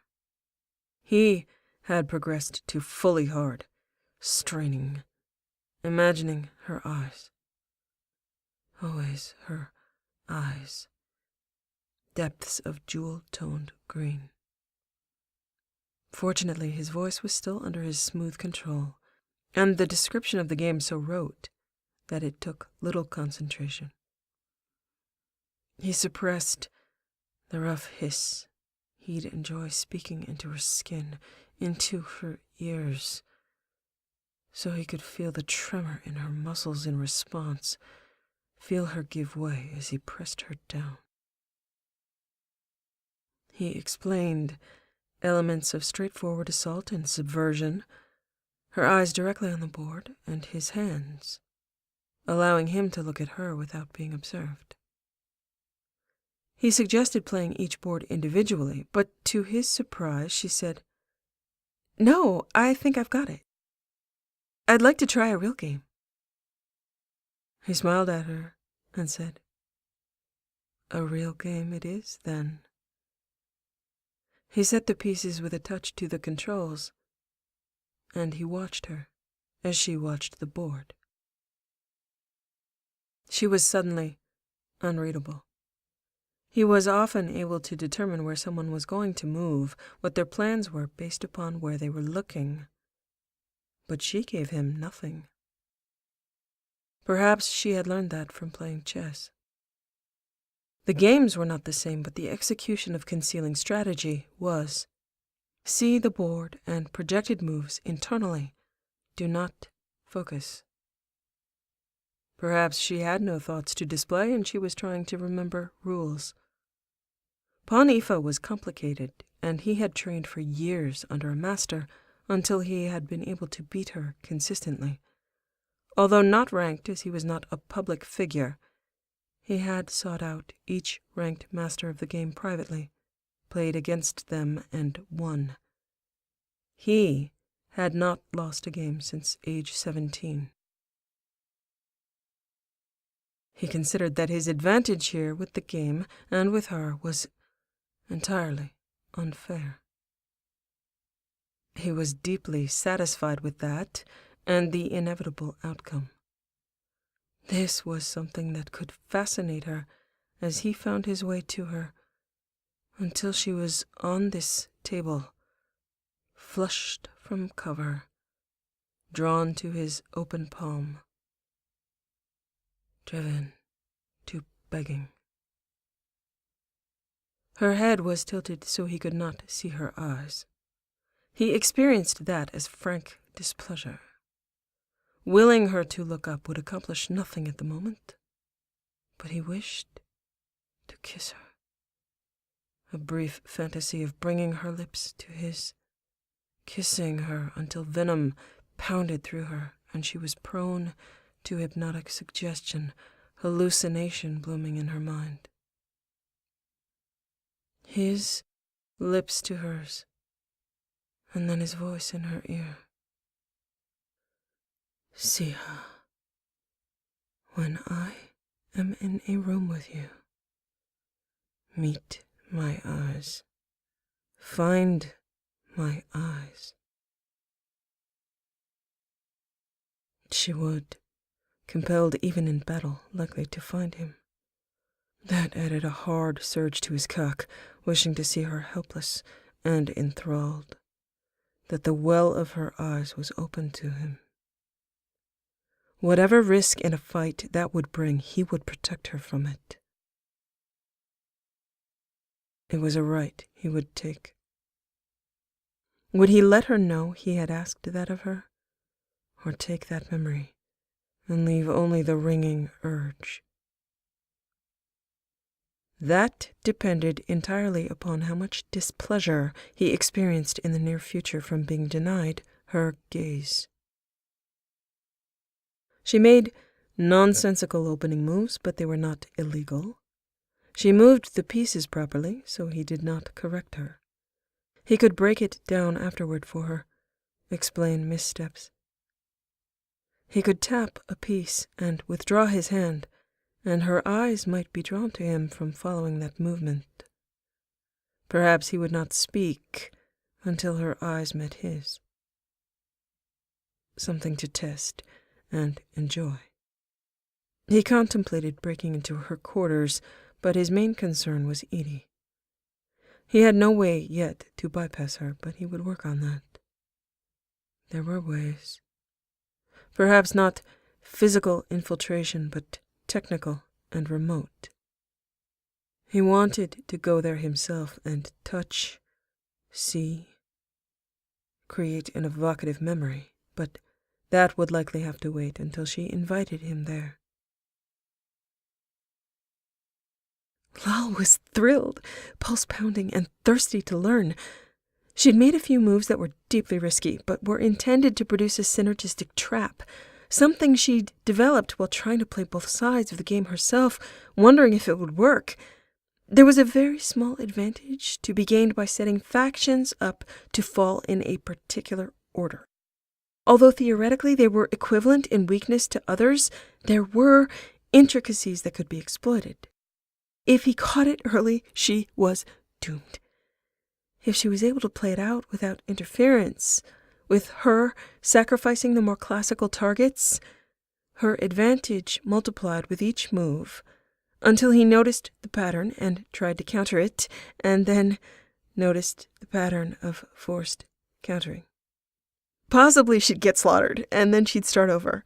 He had progressed to fully hard, straining, imagining her eyes. Always her eyes, depths of jewel-toned green. Fortunately, his voice was still under his smooth control, and the description of the game so rote that it took little concentration. He suppressed the rough hiss he'd enjoy speaking into her skin, into her ears, so he could feel the tremor in her muscles in response, feel her give way as he pressed her down. He explained elements of straightforward assault and subversion, her eyes directly on the board and his hands, allowing him to look at her without being observed. He suggested playing each board individually, but to his surprise she said, "No, I think I've got it. I'd like to try a real game." He smiled at her and said, "A real game it is, then." He set the pieces with a touch to the controls, and he watched her as she watched the board. She was suddenly unreadable. He was often able to determine where someone was going to move, what their plans were based upon where they were looking. But she gave him nothing. Perhaps she had learned that from playing chess. The games were not the same, but the execution of concealing strategy was. See the board and projected moves internally. Do not focus. Perhaps she had no thoughts to display and she was trying to remember rules. Pawn Ifa was complicated, and he had trained for years under a master until he had been able to beat her consistently. Although not ranked, as he was not a public figure, he had sought out each ranked master of the game privately, played against them, and won. He had not lost a game since age 17. He considered that his advantage here with the game and with her was entirely unfair. He was deeply satisfied with that and the inevitable outcome. This was something that could fascinate her as he found his way to her until she was on this table, flushed from cover, drawn to his open palm, driven to begging. Her head was tilted so he could not see her eyes. He experienced that as frank displeasure. Willing her to look up would accomplish nothing at the moment, but he wished to kiss her. A brief fantasy of bringing her lips to his, kissing her until venom pounded through her and she was prone to hypnotic suggestion, hallucination blooming in her mind. His lips to hers, and then his voice in her ear. Siha, when I am in a room with you, meet my eyes, find my eyes. She would, compelled even in battle, likely to find him. That added a hard surge to his cock, wishing to see her helpless and enthralled, that the well of her eyes was open to him. Whatever risk in a fight that would bring, he would protect her from it. It was a right he would take. Would he let her know he had asked that of her, or take that memory and leave only the ringing urge? That depended entirely upon how much displeasure he experienced in the near future from being denied her gaze. She made nonsensical opening moves, but they were not illegal. She moved the pieces properly, so he did not correct her. He could break it down afterward for her, explain missteps. He could tap a piece and withdraw his hand, and her eyes might be drawn to him from following that movement. Perhaps he would not speak until her eyes met his. Something to test and enjoy. He contemplated breaking into her quarters, but his main concern was Edie. He had no way yet to bypass her, but he would work on that. There were ways. Perhaps not physical infiltration, but technical and remote. He wanted to go there himself and touch, see, create an evocative memory, but that would likely have to wait until she invited him there. Lal was thrilled, pulse pounding, and thirsty to learn. She'd made a few moves that were deeply risky, but were intended to produce a synergistic trap, something she'd developed while trying to play both sides of the game herself, wondering if it would work. There was a very small advantage to be gained by setting factions up to fall in a particular order. Although theoretically they were equivalent in weakness to others, there were intricacies that could be exploited. If he caught it early, she was doomed. if she was able to play it out without interference, with her sacrificing the more classical targets, her advantage multiplied with each move, until he noticed the pattern and tried to counter it, and then noticed the pattern of forced countering. Possibly she'd get slaughtered, and then she'd start over.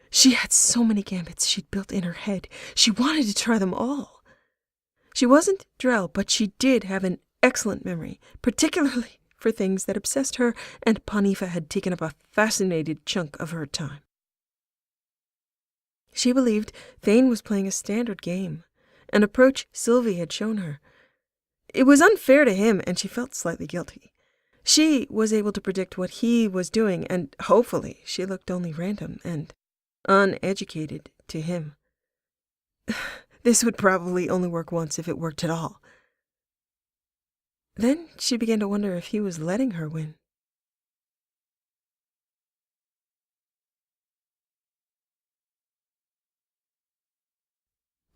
She had so many gambits she'd built in her head. She wanted to try them all. She wasn't Drell, but she did have an excellent memory, particularly for things that obsessed her, and Panifa had taken up a fascinating chunk of her time. She believed Thane was playing a standard game, an approach Sylvie had shown her. It was unfair to him, and she felt slightly guilty. She was able to predict what he was doing, and hopefully she looked only random and uneducated to him. This would probably only work once if it worked at all. Then she began to wonder if he was letting her win.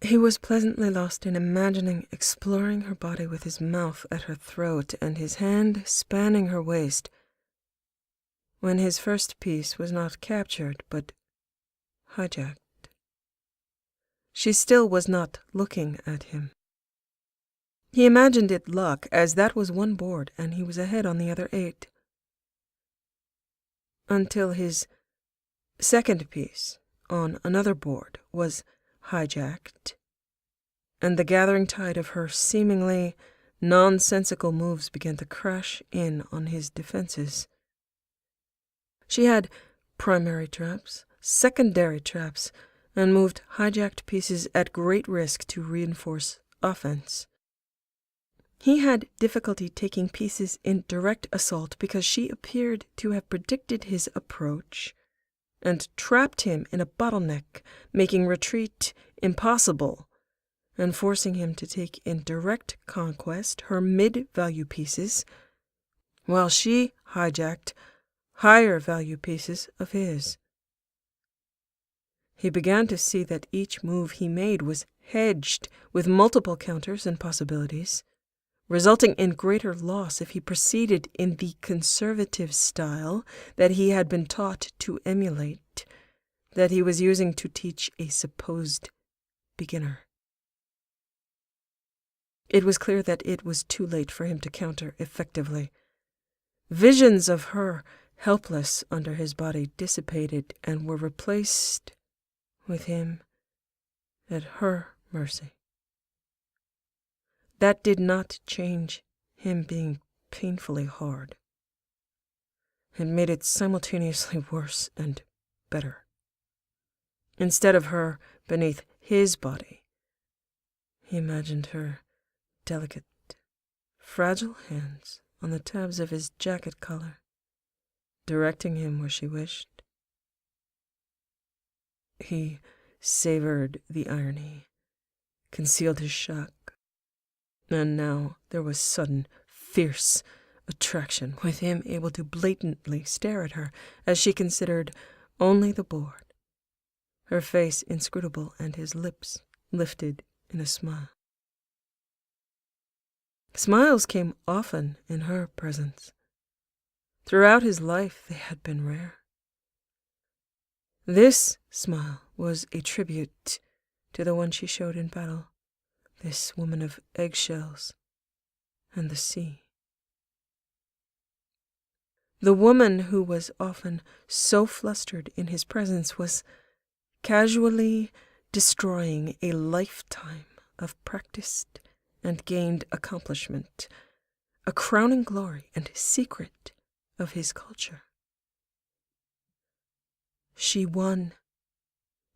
He was pleasantly lost in imagining exploring her body with his mouth at her throat and his hand spanning her waist, when his first piece was not captured but hijacked. She still was not looking at him. He imagined it luck, as that was one board and he was ahead on the other 8. Until his second piece on another board was hijacked, and the gathering tide of her seemingly nonsensical moves began to crash in on his defenses. She had primary traps, secondary traps, and moved hijacked pieces at great risk to reinforce offense. He had difficulty taking pieces in direct assault because she appeared to have predicted his approach and trapped him in a bottleneck, making retreat impossible and forcing him to take in direct conquest her mid-value pieces, while she hijacked higher-value pieces of his. He began to see that each move he made was hedged with multiple counters and possibilities, resulting in greater loss if he proceeded in the conservative style that he had been taught to emulate, that he was using to teach a supposed beginner. It was clear that it was too late for him to counter effectively. Visions of her helpless under his body dissipated and were replaced with him at her mercy. That did not change him being painfully hard. It made it simultaneously worse and better. Instead of her beneath his body, he imagined her delicate, fragile hands on the tabs of his jacket collar, directing him where she wished. He savored the irony, concealed his shock, and now there was sudden, fierce attraction, with him able to blatantly stare at her as she considered only the board, her face inscrutable and his lips lifted in a smile. Smiles came often in her presence. Throughout his life they had been rare. This smile was a tribute to the one she showed in battle, this woman of eggshells and the sea. The woman who was often so flustered in his presence was casually destroying a lifetime of practiced and gained accomplishment, a crowning glory and secret of his culture. She won,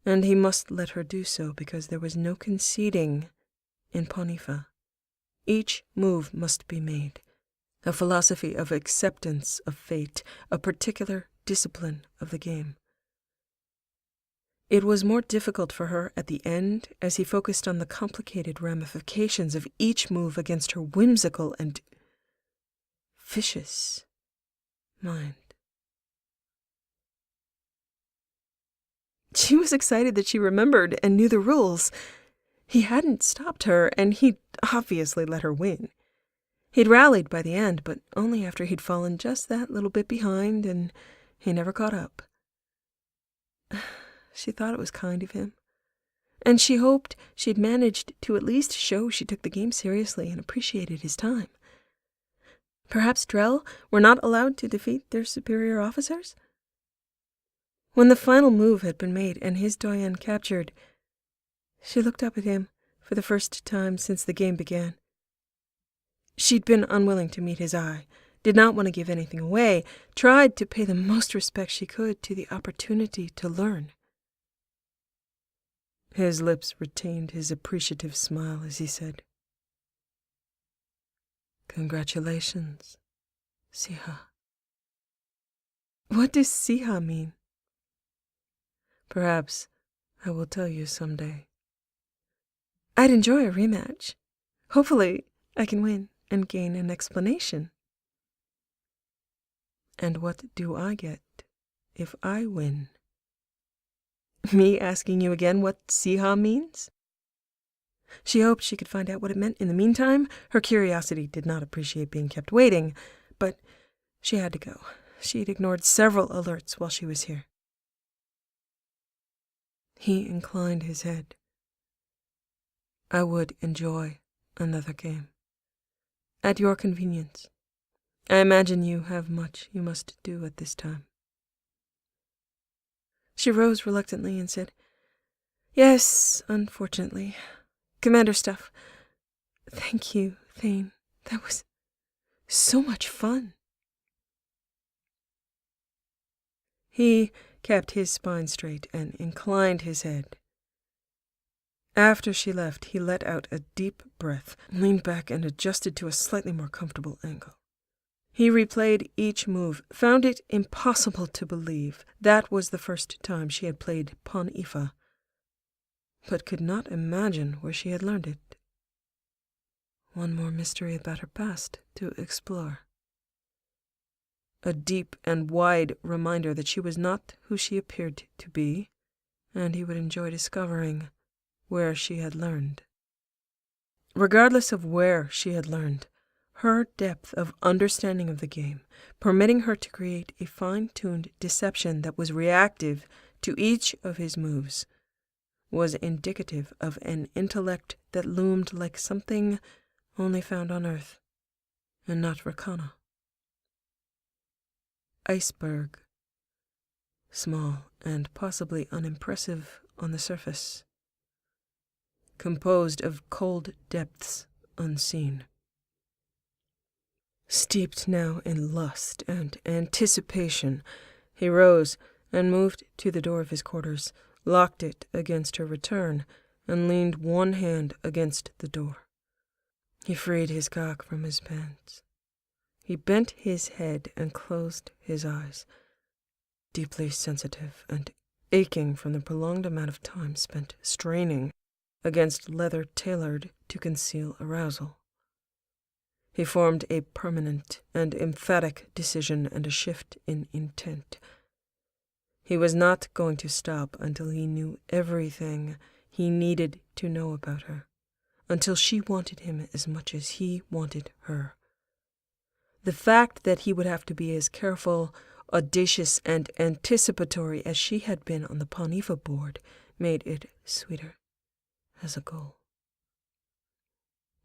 and he must let her do so because there was no conceding in Panifa. Each move must be made, a philosophy of acceptance of fate, a particular discipline of the game. It was more difficult for her at the end as he focused on the complicated ramifications of each move against her whimsical and vicious mind. She was excited that she remembered and knew the rules. He hadn't stopped her, and he'd obviously let her win. He'd rallied by the end, but only after he'd fallen just that little bit behind, and he never caught up. She thought it was kind of him, and she hoped she'd managed to at least show she took the game seriously and appreciated his time. Perhaps Drell were not allowed to defeat their superior officers? When the final move had been made and his doyen captured, she looked up at him for the first time since the game began. She'd been unwilling to meet his eye, did not want to give anything away, tried to pay the most respect she could to the opportunity to learn. His lips retained his appreciative smile as he said, "Congratulations, Siha." What does Siha mean? Perhaps I will tell you someday. I'd enjoy a rematch. Hopefully, I can win and gain an explanation. And what do I get if I win? Me asking you again what Siha means? She hoped she could find out what it meant in the meantime. Her curiosity did not appreciate being kept waiting, but she had to go. She'd ignored several alerts while she was here. He inclined his head. I would enjoy another game. At your convenience. I imagine you have much you must do at this time. She rose reluctantly and said, Yes, unfortunately. Commander stuff. Thank you, Thane. That was so much fun. He kept his spine straight and inclined his head. After she left, he let out a deep breath, leaned back and adjusted to a slightly more comfortable angle. He replayed each move, found it impossible to believe that was the first time she had played Pawn Ifa, but could not imagine where she had learned it. One more mystery about her past to explore. A deep and wide reminder that she was not who she appeared to be, and he would enjoy discovering where she had learned. Regardless of where she had learned, her depth of understanding of the game, permitting her to create a fine-tuned deception that was reactive to each of his moves, was indicative of an intellect that loomed like something only found on Earth, and not Rakana. Iceberg. Small and possibly unimpressive on the surface. Composed of cold depths unseen. Steeped now in lust and anticipation, he rose and moved to the door of his quarters, locked it against her return, and leaned one hand against the door. He freed his cock from his pants. He bent his head and closed his eyes, deeply sensitive and aching from the prolonged amount of time spent straining against leather tailored to conceal arousal. He formed a permanent and emphatic decision and a shift in intent. He was not going to stop until he knew everything he needed to know about her, until she wanted him as much as he wanted her. The fact that he would have to be as careful, audacious, and anticipatory as she had been on the Pawn Ifa board made it sweeter as a goal.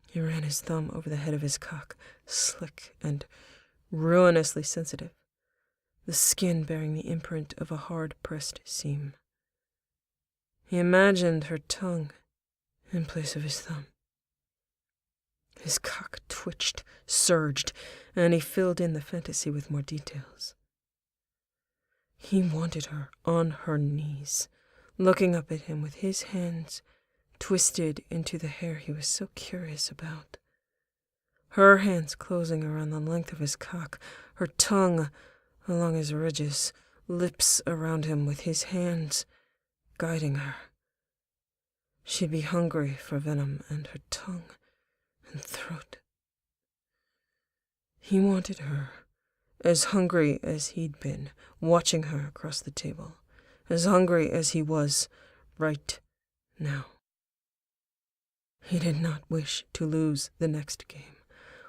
He ran his thumb over the head of his cock, slick and ruinously sensitive, the skin bearing the imprint of a hard-pressed seam. He imagined her tongue in place of his thumb. His cock twitched, surged, and he filled in the fantasy with more details. He wanted her on her knees, looking up at him with his hands twisted into the hair he was so curious about. Her hands closing around the length of his cock, her tongue along his ridges, lips around him with his hands guiding her. She'd be hungry for venom, and her tongue and throat. He wanted her, as hungry as he'd been, watching her across the table, as hungry as he was right now. He did not wish to lose the next game,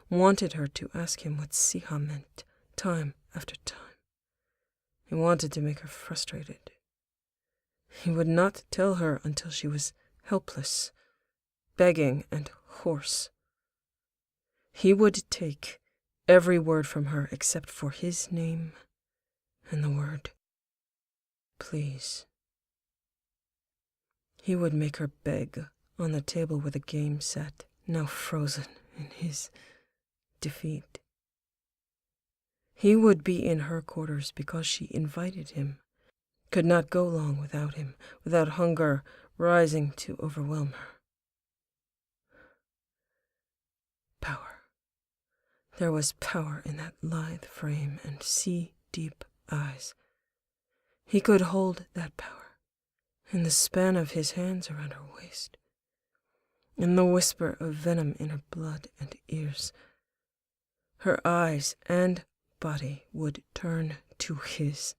wanted her to ask him what Siha meant, time after time. He wanted to make her frustrated. He would not tell her until she was helpless, begging and hoarse. He would take every word from her except for his name and the word please. He would make her beg on the table with a game set, now frozen in his defeat. He would be in her quarters because she invited him, could not go long without him, without hunger rising to overwhelm her. Power. There was power in that lithe frame and sea-deep eyes. He could hold that power in the span of his hands around her waist, in the whisper of venom in her blood and ears. Her eyes and body would turn to his.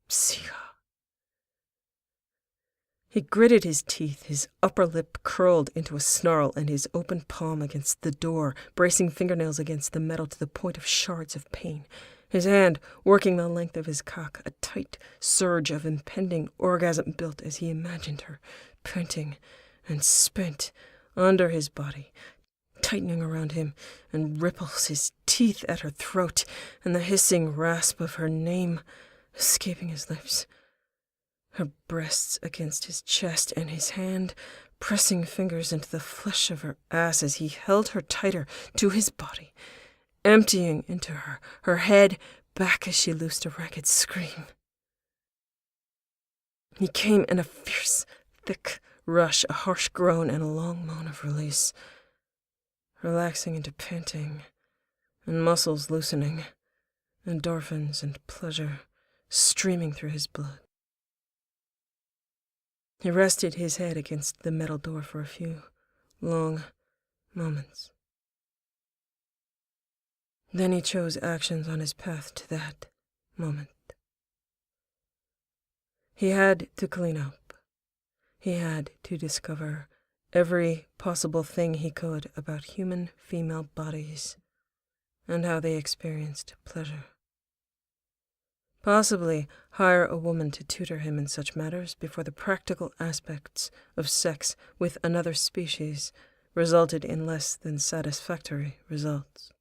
Siha. He gritted his teeth, his upper lip curled into a snarl, and his open palm against the door, bracing fingernails against the metal to the point of shards of pain. His hand working the length of his cock, a tight surge of impending orgasm built as he imagined her, panting and spent under his body, tightening around him, and ripples his teeth at her throat, and the hissing rasp of her name escaping his lips. Her breasts against his chest, and his hand pressing fingers into the flesh of her ass as he held her tighter to his body, emptying into her, her head back as she loosed a ragged scream. He came in a fierce, thick rush, a harsh groan and a long moan of release, relaxing into panting, and muscles loosening, endorphins and pleasure streaming through his blood. He rested his head against the metal door for a few long moments. Then he chose actions on his path to that moment. He had to clean up. He had to discover every possible thing he could about human female bodies and how they experienced pleasure. Possibly hire a woman to tutor him in such matters before the practical aspects of sex with another species resulted in less than satisfactory results.